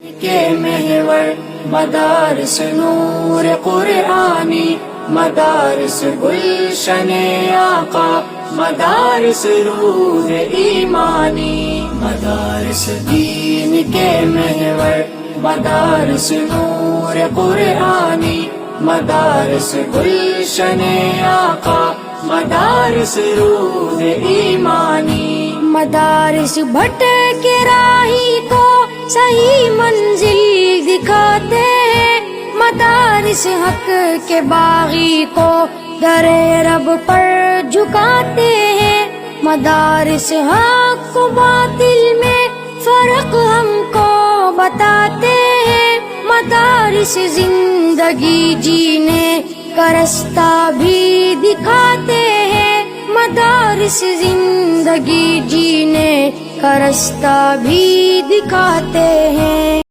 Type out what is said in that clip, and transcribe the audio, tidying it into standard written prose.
کے محور مدارس نور قرآنی، مدارس گلشن آقا، مدارس روح ایمانی، مدارس دین کے محور مدارس نور قرآنی، مدارس گلشن آقا، مدارس روح ایمانی، مدارس بھٹک راہی کو صحیح منزل دکھاتے ہیں، مدارس حق کے باغی کو در رب پر جھکاتے ہیں، مدارس حق و باطل میں فرق ہم کو بتاتے ہیں، مدارس زندگی جینے کا رستہ بھی دکھاتے ہیں، مدارس زندگی جینے کا رستہ بھی دکھاتے ہیں۔